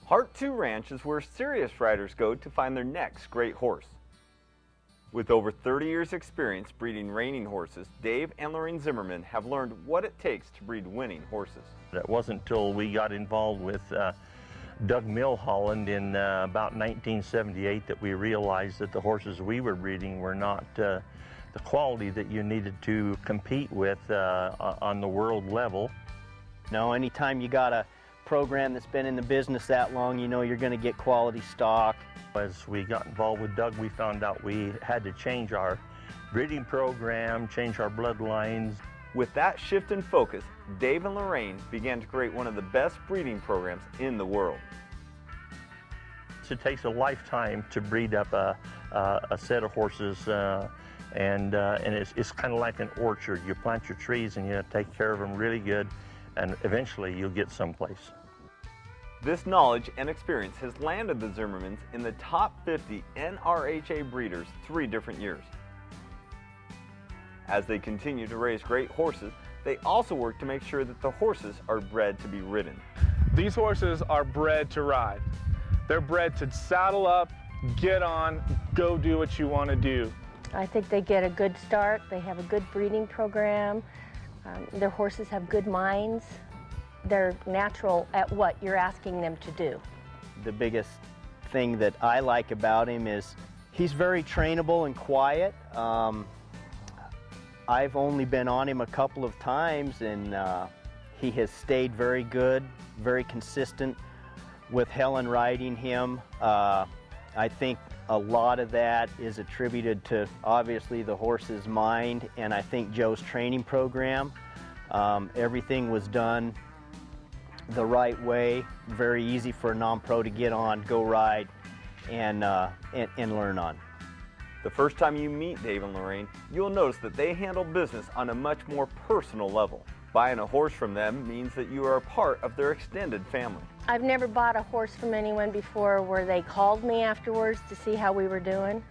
Heart 2 Ranch is where serious riders go to find their next great horse. With over 30 years experience breeding reining horses, Dave and Lorraine Zimmerman have learned what it takes to breed winning horses. It wasn't until we got involved with Doug Milholland in about 1978 that we realized that the horses we were breeding were not the quality that you needed to compete with on the world level. No, anytime you got a program that's been in the business that long, you know you're going to get quality stock. As we got involved with Doug, we found out we had to change our breeding program, change our bloodlines. With that shift in focus, Dave and Lorraine began to create one of the best breeding programs in the world. It takes a lifetime to breed up a set of horses, and it's kind of like an orchard. You plant your trees and you take care of them really good, and eventually you'll get someplace. This knowledge and experience has landed the Zimmermans in the top 50 NRHA breeders 3 different years. As they continue to raise great horses, they also work to make sure that the horses are bred to be ridden. These horses are bred to ride. They're bred to saddle up, get on, go do what you want to do. I think they get a good start. They have a good breeding program. Their horses have good minds. They're natural at what you're asking them to do. The biggest thing that I like about him is he's very trainable and quiet. I've only been on him a couple of times, and he has stayed very good, very consistent with Helen riding him. I think a lot of that is attributed to obviously the horse's mind, and I think Joe's training program. Everything was done the right way, very easy for a non-pro to get on, go ride, and learn on. The first time you meet Dave and Lorraine, you'll notice that they handle business on a much more personal level. Buying a horse from them means that you are a part of their extended family. I've never bought a horse from anyone before where they called me afterwards to see how we were doing.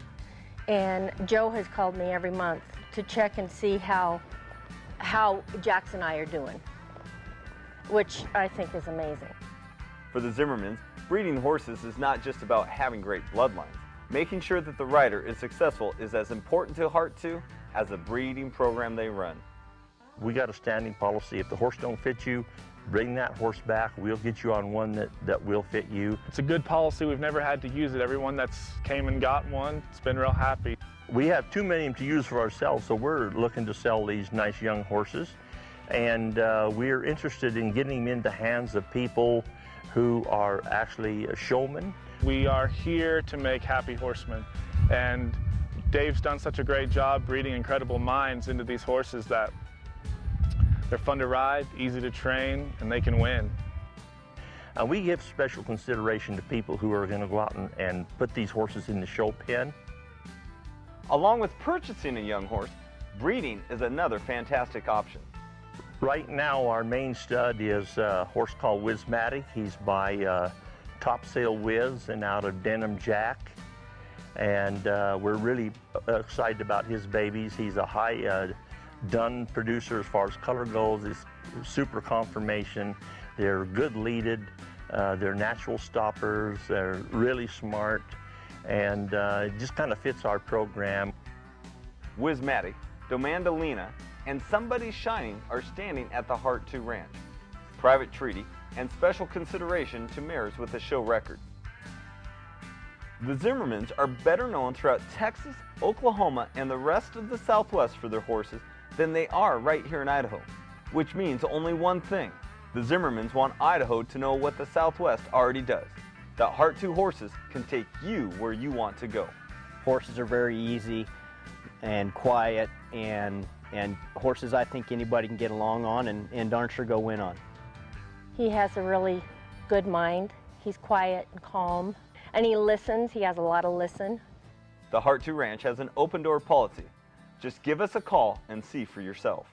And Joe has called me every month to check and see how Jax and I are doing, which I think is amazing. For the Zimmermans, breeding horses is not just about having great bloodlines. Making sure that the rider is successful is as important to Heart 2 as the breeding program they run. We got a standing policy. If the horse don't fit you, bring that horse back. We'll get you on one that will fit you. It's a good policy. We've never had to use it. Everyone that's came and got one, it's been real happy. We have too many to use for ourselves, so we're looking to sell these nice young horses. And we're interested in getting them into hands of people who are actually showmen. We are here to make happy horsemen, and Dave's done such a great job breeding incredible minds into these horses that they're fun to ride, easy to train, and they can win. We give special consideration to people who are going to go out and put these horses in the show pen. Along with purchasing a young horse, breeding is another fantastic option. Right now, our main stud is a horse called Wizmatic. He's by Top Sale Wiz and out of Denham Jack. And we're really excited about his babies. He's a high done producer as far as color goes. It's super conformation. They're good leaded. They're natural stoppers. They're really smart. And it just kind of fits our program. Wizmatic, Domandalina, and Somebody Shining are standing at the Heart 2 Ranch. Private treaty and special consideration to mares with a show record. The Zimmermans are better known throughout Texas, Oklahoma, and the rest of the Southwest for their horses than they are right here in Idaho, which means only one thing. The Zimmermans want Idaho to know what the Southwest already does, that Heart 2 horses can take you where you want to go. Horses are very easy and quiet, and horses I think anybody can get along on and darn sure go win on. He has a really good mind. He's quiet and calm, and he listens. He has a lot of listen. The Heart 2 Ranch has an open door policy. Just give us a call and see for yourself.